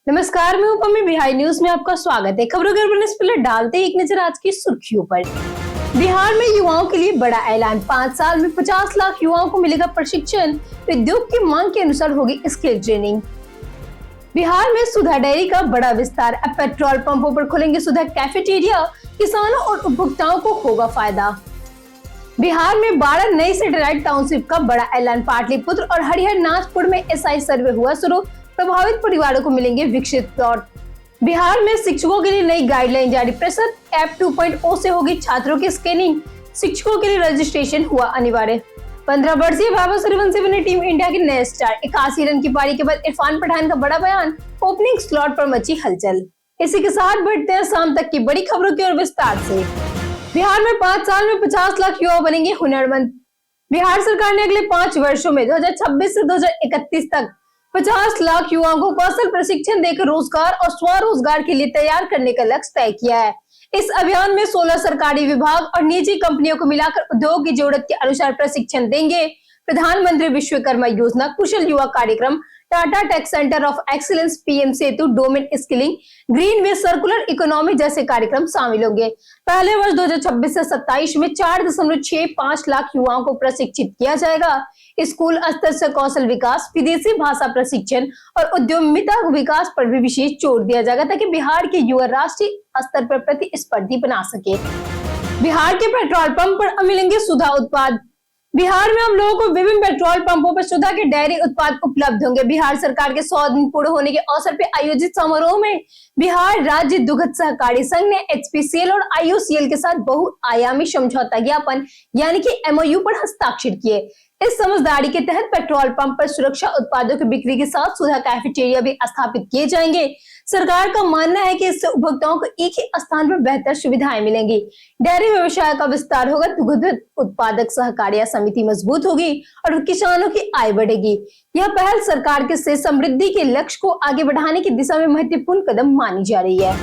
नमस्कार, मैं उपमी बिहार न्यूज में आपका स्वागत है। खबरों से पहले डालते हैं एक नजर आज की सुर्खियों पर। बिहार में युवाओं के लिए बड़ा ऐलान, 5 साल में 50 लाख युवाओं को मिलेगा प्रशिक्षण। उद्योग की मांग के अनुसार होगी स्किल ट्रेनिंग। बिहार में सुधा डेयरी का बड़ा विस्तार, अब पेट्रोल पंपों पर खुलेंगे सुधा कैफेटेरिया, किसानों और उपभोक्ताओं को होगा फायदा। बिहार में 12 नई सैटेलाइट टाउनशिप का बड़ा ऐलान, पाटलिपुत्र और हरिहरनाथपुर में एसआई सर्वे हुआ शुरू, प्रभावित परिवारों को मिलेंगे विकसित प्लॉट। बिहार में शिक्षकों के लिए नई गाइडलाइन जारी, प्रसद ऐप 2.0 से होगी छात्रों की स्कैनिंग, शिक्षकों के लिए रजिस्ट्रेशन हुआ अनिवार्य। 15 वर्षीय वैभव सूर्यवंशी बने टीम इंडिया के नए स्टार, 81 रन की पारी के बाद इरफान पठान का बड़ा बयान, ओपनिंग स्लॉट पर मची हलचल। इसी के साथ बढ़ते हैं शाम तक की बड़ी खबरों की ओर विस्तार से। बिहार में 5 साल में 50 लाख युवा बनेंगे हुनरमंद। बिहार सरकार ने अगले 5 वर्षों में 2026 से 2031 तक 50 लाख युवाओं को कौशल प्रशिक्षण देकर रोजगार और स्वरोजगार के लिए तैयार करने का लक्ष्य तय किया है। इस अभियान में 16 सरकारी विभाग और निजी कंपनियों को मिलाकर उद्योग की जरूरत के अनुसार प्रशिक्षण देंगे। प्रधानमंत्री विश्वकर्मा योजना, कुशल युवा कार्यक्रम, Tata tech centre of excellence, PM Setu, domain skilling, green way, circular economy जैसे कार्यक्रम शामिल होंगे। पहले वर्ष 2026 से 27 में 4.65 लाख युवाओं को प्रशिक्षित किया जाएगा। स्कूल स्तर से कौशल विकास, विदेशी भाषा प्रशिक्षण और उद्यमिता विकास पर भी विशेष जोर दिया जाएगा ताकि बिहार के युवा राष्ट्रीय स्तर पर प्रतिस्पर्धी बना सके। बिहार के पेट्रोल पंप पर मिलेंगे सुधा उत्पाद। बिहार में हम लोगों को विभिन्न पेट्रोल पंपों पर सुधा के डेयरी उत्पाद उपलब्ध होंगे। बिहार सरकार के 100 दिन पूरे होने के अवसर पर आयोजित समारोह में बिहार राज्य दुग्ध सहकारी संघ ने एचपीसीएल और आईओसीएल के साथ बहुआयामी समझौता ज्ञापन यानी कि एमओयू पर हस्ताक्षर किए। इस समझदारी के तहत पेट्रोल पंप पर सुरक्षा उत्पादों की बिक्री के साथ सुधा कैफेटेरिया भी स्थापित किए जाएंगे। सरकार का मानना है कि इससे उपभोक्ताओं को एक ही स्थान पर बेहतर सुविधाएं मिलेंगी। डेयरी व्यवसाय का विस्तार होगा, दुग्ध उत्पादक सहकारिता समिति मजबूत होगी और किसानों की आय बढ़ेगी। यह पहल सरकार के से समृद्धि के लक्ष्य को आगे बढ़ाने की दिशा में महत्वपूर्ण कदम मानी जा रही है।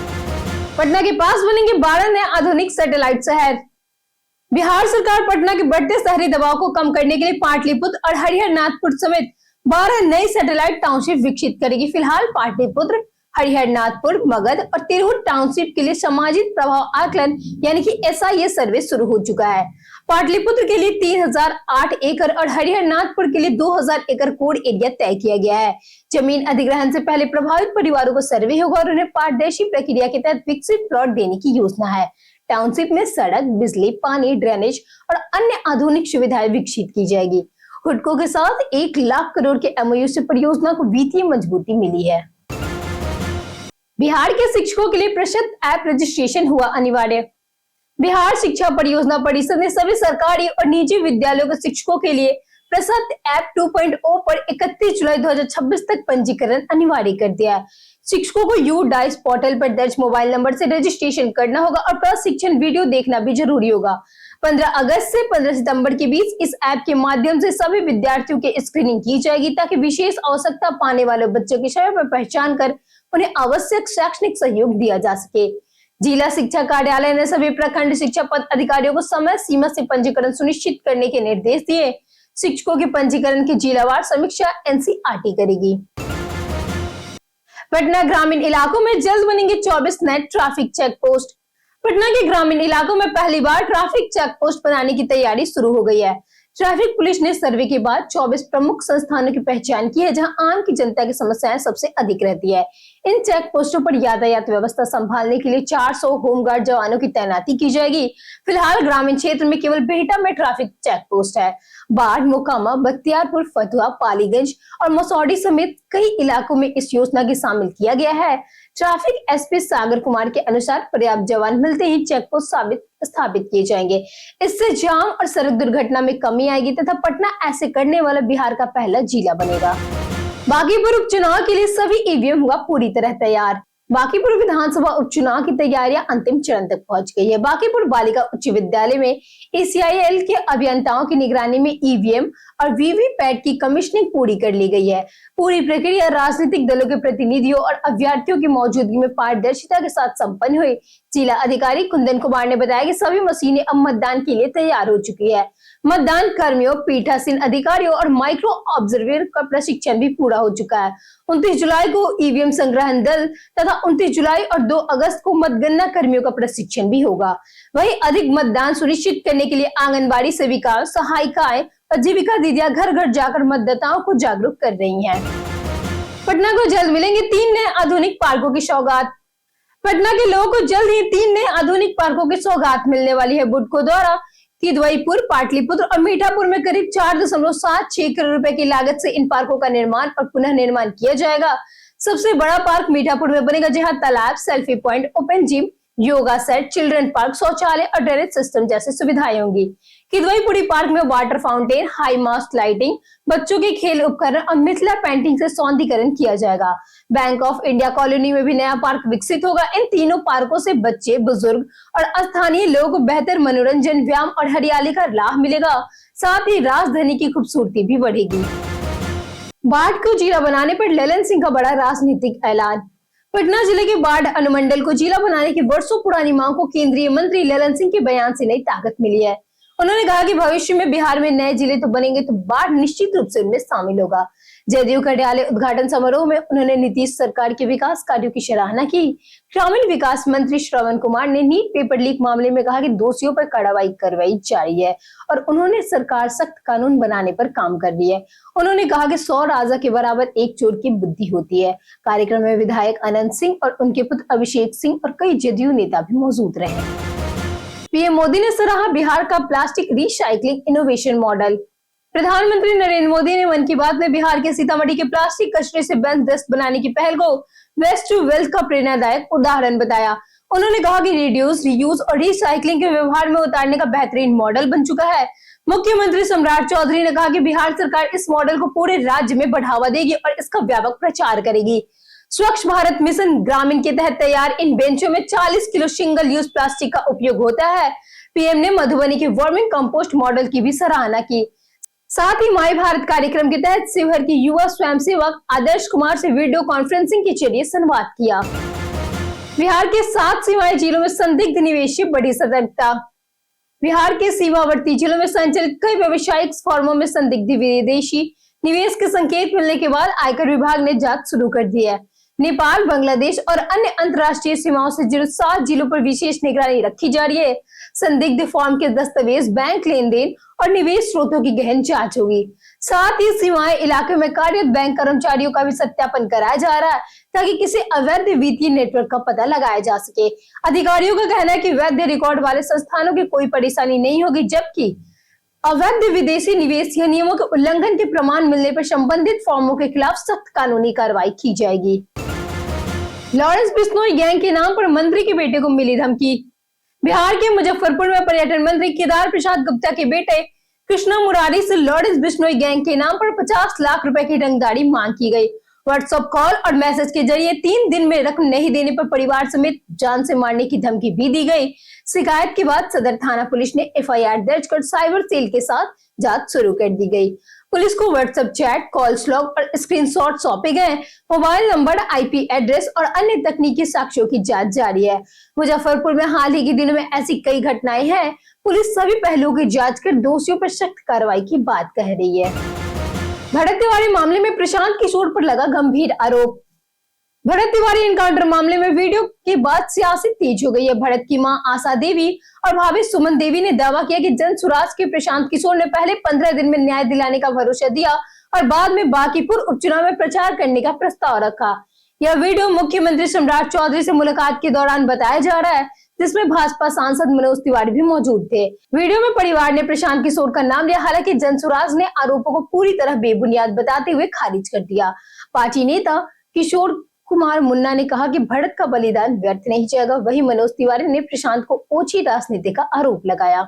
पटना के पास बनेंगे 12 नए आधुनिक सैटेलाइट शहर। बिहार सरकार पटना के बढ़ते शहरी दबाव को कम करने के लिए पाटलिपुत्र और हरिहरनाथपुर समेत 12 नई सैटेलाइट टाउनशिप विकसित करेगी। फिलहाल पाटलिपुत्र, हरिहरनाथपुर, मगध और तिरहुत टाउनशिप के लिए सामाजिक प्रभाव आकलन यानी कि एसआईए सर्वे शुरू हो चुका है। पाटलिपुत्र के लिए 3008 एकड़ और हरिहरनाथपुर के लिए 2000 एकड़ कोड एरिया तय किया गया है। जमीन अधिग्रहण से पहले प्रभावित परिवारों को सर्वे होगा और उन्हें पारदर्शी प्रक्रिया के तहत विकसित प्लॉट देने की योजना है। टाउनशिप में सड़क, बिजली, पानी, ड्रेनेज और अन्य आधुनिक सुविधाएं विकसित की जाएगी। हुडको के साथ 1 लाख करोड़ के एमओयू से परियोजना को वित्तीय मजबूती मिली है। बिहार के शिक्षकों के लिए प्रसद ऐप रजिस्ट्रेशन हुआ अनिवार्य। बिहार शिक्षा परियोजना परिषद ने सभी सरकारी और निजी विद्यालयों के शिक्षकों के लिए प्रसद ऐप 2.0 पर 31 जुलाई 2026 तक पंजीकरण अनिवार्य कर दिया है। शिक्षकों को यू डाइस पोर्टल पर दर्ज मोबाइल नंबर से रजिस्ट्रेशन करना होगा और प्रशिक्षण वीडियो देखना भी जरूरी होगा। 15 अगस्त से 15 सितंबर के बीच इस ऐप के माध्यम से सभी विद्यार्थियों की स्क्रीनिंग की जाएगी ताकि विशेष आवश्यकता पाने वाले बच्चों की समय पर पहचान कर उन्हें आवश्यक शैक्षणिक सहयोग दिया जा सके। जिला शिक्षा कार्यालय ने सभी प्रखंड शिक्षा पद अधिकारियों को समय सीमा से पंजीकरण सुनिश्चित करने के निर्देश दिए। शिक्षकों के पंजीकरण की जिलावार समीक्षा एनसीईआरटी करेगी। पटना ग्रामीण इलाकों में जल्द बनेंगे 24 नए ट्रैफिक चेक पोस्ट। पटना के ग्रामीण इलाकों में पहली बार ट्रैफिक चेक पोस्ट बनाने की तैयारी शुरू हो गई है। ट्रैफिक पुलिस ने सर्वे के बाद 24 प्रमुख संस्थानों की पहचान की है जहां आम की जनता की समस्याएं सबसे अधिक रहती है। इन चेक पोस्टों पर यातायात व्यवस्था संभालने के लिए 400 होमगार्ड जवानों की तैनाती की जाएगी। फिलहाल ग्रामीण क्षेत्र में केवल बिहटा में ट्रैफिक चेक पोस्ट है। बाढ़, मोकामा, बख्तियारपुर, फतुहा, पालीगंज और मसौडी समेत कई इलाकों में इस योजना की शामिल किया गया है। ट्रैफिक एसपी सागर कुमार के अनुसार पर्याप्त जवान मिलते ही चेक पोस्ट स्थापित किए जाएंगे। इससे जाम और सड़क दुर्घटना में कमी आएगी तथा पटना ऐसे करने वाला बिहार का पहला जिला बनेगा। बागीपुर उपचुनाव के लिए सभी ईवीएम हुआ पूरी तरह तैयार। बांकीपुर विधानसभा उपचुनाव की तैयारियां अंतिम चरण तक पहुंच गई है। बांकीपुर बालिका उच्च विद्यालय में ACIL के अभियंताओं की निगरानी में EVM और वीवीपैट की कमीशनिंग पूरी कर ली गई है। पूरी प्रक्रिया राजनीतिक दलों के प्रतिनिधियों और अभ्यर्थियों की मौजूदगी में पारदर्शिता के साथ संपन्न हुई। जिला अधिकारी कुंदन कुमार ने बताया कि सभी मशीनें अब मतदान के लिए तैयार हो चुकी है। मतदान कर्मियों, पीठासीन अधिकारियों और माइक्रो ऑब्जर्वर का प्रशिक्षण भी पूरा हो चुका है। 29 जुलाई को EVM संग्रहण दल तथा 29 जुलाई और 2 अगस्त को मतगणना कर्मियों का प्रशिक्षण भी होगा। वहीं अधिक मतदान सुनिश्चित करने के लिए आंगनबाड़ी सेविकाएं, सहायिकाएं और जीविका दीदियां घर घर जाकर मतदाताओं को जागरूक कर रही हैं। पटना को जल्द मिलेंगे 3 नए आधुनिक पार्कों की सौगात। पटना के लोगों को जल्द ही 3 नए आधुनिक पार्कों की सौगात मिलने वाली है। बुडको द्वारा किदवईपुर, पाटलिपुत्र और मीठापुर में करीब 4.76 करोड़ रुपए की लागत से इन पार्कों का निर्माण और पुनः निर्माण किया जाएगा। सबसे बड़ा पार्क मीठापुर में बनेगा, जहां तालाब, selfie point, open gym, yoga set, children park, शौचालय और ड्रेनेज सिस्टम जैसी सुविधाएं होंगी। किदवईपुरी पार्क में water fountain, high mast lighting, बच्चों के खेल उपकरण और मिथिला पेंटिंग से सौंदर्यीकरण किया जाएगा। बैंक ऑफ इंडिया कॉलोनी में भी नया पार्क विकसित होगा। इन तीनों पार्कों से बच्चे, बुजुर्ग और स्थानीय लोगों को बेहतर मनोरंजन, व्यायाम और हरियाली का लाभ मिलेगा। साथ ही राजधानी की खूबसूरती भी बढ़ेगी। बाढ़ को जिला बनाने पर ललन सिंह का बड़ा राजनीतिक ऐलान। पटना जिले के बाढ़ अनुमंडल को जिला बनाने की वर्षों पुरानी मांग को केंद्रीय मंत्री ललन सिंह के बयान से नई ताकत मिली है। उन्होंने कहा कि भविष्य में बिहार में नए जिले तो बनेंगे, तो बाढ़ निश्चित रूप से उनमें शामिल होगा। जदयू कार्यालय उद्घाटन समारोह में उन्होंने नीतीश सरकार के विकास कार्यों की सराहना की। ग्रामीण विकास मंत्री श्रवण कुमार ने नीट पेपर लीक मामले में कहा कि दोषियों पर कार्रवाई जारी है और उन्होंने सरकार सख्त कानून बनाने पर काम कर रही है। उन्होंने कहा कि 100 राजा के बराबर एक चोर की बुद्धि होती है। कार्यक्रम में विधायक अनंत सिंह और उनके पुत्र अभिषेक सिंह और कई जदयू नेता भी मौजूद रहे। पीएम मोदी ने सराहा बिहार का प्लास्टिक रिसाइकलिंग इनोवेशन मॉडल। प्रधानमंत्री नरेंद्र मोदी ने मन की बात में बिहार के सीतामढ़ी के प्लास्टिक कचरे से बेस्ट बनाने की पहल को वेस्ट टू वेल्थ का प्रेरणादायक उदाहरण बताया। उन्होंने कहा कि रिड्यूस, रीयूज और रिसाइकलिंग के व्यवहार में उतारने का बेहतरीन मॉडल बन चुका है। मुख्यमंत्री सम्राट चौधरी ने कहा कि बिहार सरकार इस मॉडल को पूरे राज्य में बढ़ावा देगी और इसका व्यापक प्रचार करेगी। स्वच्छ भारत मिशन ग्रामीण के तहत तैयार इन बेंचों में 40 किलो सिंगल यूज प्लास्टिक का उपयोग होता है। पीएम ने मधुबनी के वर्मिंग कंपोस्ट मॉडल की भी सराहना की। साथ ही माई भारत कार्यक्रम के तहत शिवहर के युवा स्वयंसेवक आदर्श कुमार से वीडियो कॉन्फ्रेंसिंग के जरिए संवाद किया। बिहार के 7 सीमाई जिलों में संदिग्ध निवेश से बड़ी सतर्कता। बिहार के सीमावर्ती जिलों में संचालित कई व्यावसायिक फर्मों में संदिग्ध विदेशी निवेश के संकेत मिलने के बाद आयकर विभाग ने जांच शुरू कर दी है। नेपाल, बांग्लादेश और अन्य अंतर्राष्ट्रीय सीमाओं से जुड़े 7 जिलों पर विशेष निगरानी रखी जा रही है। संदिग्ध फॉर्म के दस्तावेज, बैंक लेन देन और निवेश स्रोतों की गहन जांच होगी। साथ ही सीमाएं इलाके में कार्यरत बैंक कर्मचारियों का भी सत्यापन कराया जा रहा है, ताकि किसी अवैध वित्तीय नेटवर्क का पता लगाया जा सके। अधिकारियों का कहना है कि वैध रिकॉर्ड वाले संस्थानों की कोई परेशानी नहीं होगी, जबकि अवैध विदेशी निवेश या नियमों के उल्लंघन के प्रमाण मिलने पर संबंधित फर्मों के खिलाफ सख्त कानूनी कार्रवाई की जाएगी। लॉरेंस बिश्नोई गैंग के नाम पर मंत्री के बेटे को मिली धमकी। बिहार के मुजफ्फरपुर में पर्यटन मंत्री केदार प्रसाद गुप्ता के बेटे कृष्णा मुरारी से लॉरेंस बिश्नोई गैंग के नाम पर 50 लाख रुपए की रंगदारी मांग की गई। व्हाट्सएप कॉल और मैसेज के जरिए 3 दिन में रकम नहीं देने पर परिवार समेत जान से मारने की धमकी भी दी गई। शिकायत के बाद सदर थाना पुलिस ने FIR दर्ज कर साइबर सेल के साथ जांच शुरू कर दी गई। पुलिस को व्हाट्सएप चैट, कॉल्स लॉग और स्क्रीनशॉट सौंपे गए। मोबाइल नंबर, IP एड्रेस और अन्य तकनीकी साक्ष्यों की जांच जारी है। मुजफ्फरपुर में हाल ही के दिनों में ऐसी कई घटनाएं हैं। पुलिस सभी पहलुओं की जांच कर दोषियों पर सख्त कार्रवाई की बात कह रही है। भरत तिवारी मामले में प्रशांत किशोर पर लगा गंभीर आरोप। भरत तिवारी एनकाउंटर मामले में वीडियो के बाद सियासत तेज हो गई है। भरत की मां आशा देवी और भाभी सुमन देवी ने दावा किया कि जन सुराज के प्रशांत किशोर ने पहले 15 दिन में न्याय दिलाने का भरोसा दिया और बाद में बांकीपुर उपचुनाव में प्रचार करने का प्रस्ताव रखा। यह वीडियो मुख्यमंत्री सम्राट चौधरी से मुलाकात के दौरान बताया जा रहा है, जिसमें भाजपा सांसद मनोज तिवारी भी मौजूद थे। वीडियो में परिवार ने प्रशांत किशोर का नाम लिया, हालांकि जनसुराज ने आरोपों को पूरी तरह बेबुनियाद बताते हुए खारिज कर दिया। पार्टी नेता किशोर कुमार मुन्ना ने कहा कि भरत का बलिदान व्यर्थ नहीं जाएगा। वहीं मनोज तिवारी ने प्रशांत को ओछी राजनीति का आरोप लगाया।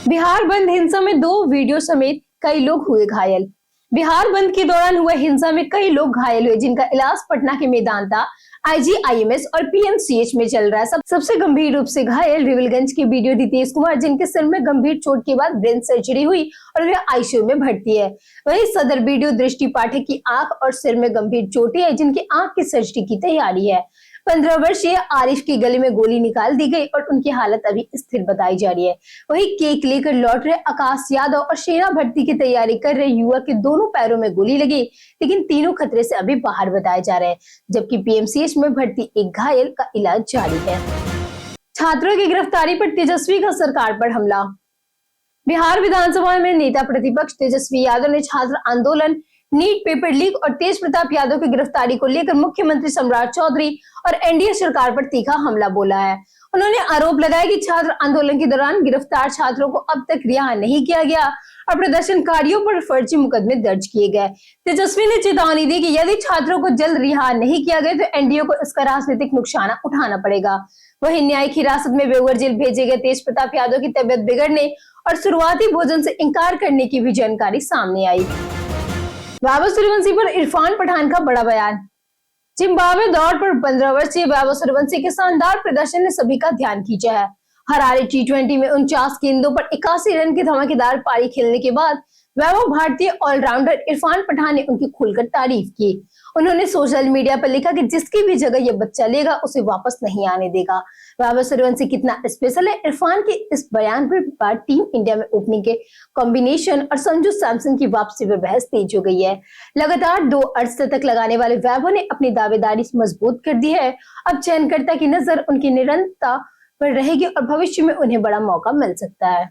बिहार बंद हिंसा में 2 वीडियो समेत कई लोग हुए घायल। बिहार बंद के दौरान हुए हिंसा में कई लोग घायल हुए, जिनका इलाज पटना के मेदांता आईजीआईएमएस और पीएमसीएच में चल रहा है। सबसे गंभीर रूप से घायल रिविलगंज के बीडीओ रितेश कुमार, जिनके सिर में गंभीर चोट के बाद ब्रेन सर्जरी हुई और वे आईसीयू में भर्ती है। वहीं सदर बीडीओ दृष्टि पाठक की आंख और सिर में गंभीर चोटें है, जिनकी आंख की सर्जरी की तैयारी है। 15 वर्षीय आरिफ की गले में गोली निकाल दी गई और उनकी हालत अभी स्थिर बताई जा रही है। वहीं केक लेकर लौट रहे आकाश यादव और सेना भर्ती की तैयारी कर रहे युवक के दोनों पैरों में गोली लगी, लेकिन तीनों खतरे से अभी बाहर बताए जा रहे हैं, जबकि पीएमसीएच में भर्ती एक घायल का इलाज जारी है। छात्रों की गिरफ्तारी पर तेजस्वी का सरकार पर हमला। बिहार विधानसभा में नेता प्रतिपक्ष तेजस्वी यादव ने छात्र आंदोलन, नीट पेपर लीक और तेज प्रताप यादव की गिरफ्तारी को लेकर मुख्यमंत्री सम्राट चौधरी और एनडीए सरकार पर तीखा हमला बोला है। उन्होंने आरोप लगाया कि छात्र आंदोलन के दौरान गिरफ्तार छात्रों को अब तक रिहा नहीं किया गया और प्रदर्शनकारियों पर फर्जी मुकदमे दर्ज किए गए। तेजस्वी ने चेतावनी दी कि यदि छात्रों को जल्द रिहा नहीं किया गया तो एनडीए को इसका राजनीतिक नुकसान उठाना पड़ेगा। वहीं न्यायिक हिरासत में बेउर जेल भेजे गए तेज प्रताप यादव की तबियत बिगड़ने और शुरुआती भोजन से इंकार करने की भी जानकारी सामने आई। वैभव सूर्यवंशी पर इरफान पठान का बड़ा बयान। जिम्बाब्वे दौर पर 15 वर्षीय वैभव सूर्यवंशी के शानदार प्रदर्शन ने सभी का ध्यान खींचा है। हरारे टी20 में 49 गेंदों पर 81 रन की धमाकेदार पारी खेलने के बाद वैभव भारतीय ऑलराउंडर इरफान पठान ने उनकी खुलकर तारीफ की। उन्होंने सोशल मीडिया पर लिखा कि जिसकी भी जगह ये बच्चा लेगा उसे वापस नहीं आने देगा। वैभव सूर्यवंशी कितना स्पेशल है, इरफान के इस बयान पर बाद टीम इंडिया में ओपनिंग के कॉम्बिनेशन और संजू सैमसन की वापसी पर बहस तेज हो गई है। लगातार 2 अर्धशतक लगाने वाले वैभव ने अपनी दावेदारी मजबूत कर दी है। अब चयनकर्ता की नजर उनकी निरंतरता पर रहेगी और भविष्य में उन्हें बड़ा मौका मिल सकता है।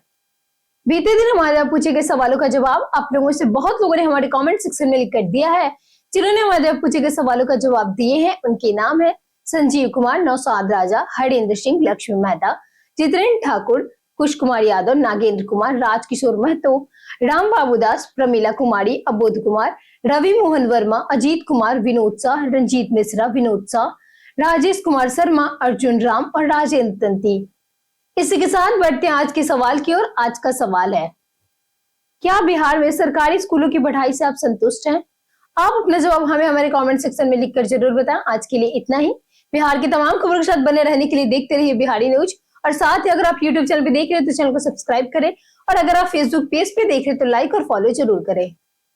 बीते दिन हमारे पूछे गए सवालों का जवाब आप लोगों से बहुत लोगों ने हमारे कमेंट सेक्शन में लिख कर दिया है। जिन्होंने हमारे पूछे गए सवालों का जवाब दिए हैं उनके नाम है संजीव कुमार, नौसाद राजा, हरेंद्र सिंह, लक्ष्मी मेहता, जितेंद्र ठाकुर, कुश कुमार यादव, नागेंद्र कुमार, राजकिशोर महतो, राम बाबू दास, प्रमीला कुमारी, अबोध कुमार, रवि मोहन वर्मा, अजीत कुमार, विनोद शाह, रंजीत मिश्रा, विनोद शाह, राजेश कुमार शर्मा, अर्जुन राम और राजेंद्र तंती। इसी के साथ बढ़ते हैं आज के सवाल की ओर। आज का सवाल है, क्या बिहार में सरकारी स्कूलों की पढ़ाई से आप संतुष्ट हैं? आप अपना जवाब हमें हमारे कमेंट सेक्शन में लिखकर जरूर बताएं। आज के लिए इतना ही। बिहार की तमाम खबरों के साथ बने रहने के लिए देखते रहिए बिहारी न्यूज और साथ ही अगर आप यूट्यूब चैनल पे देख रहे हैं तो चैनल को सब्सक्राइब करें और अगर आप फेसबुक पेज पे देख रहे हैं तो लाइक और फॉलो जरूर करें।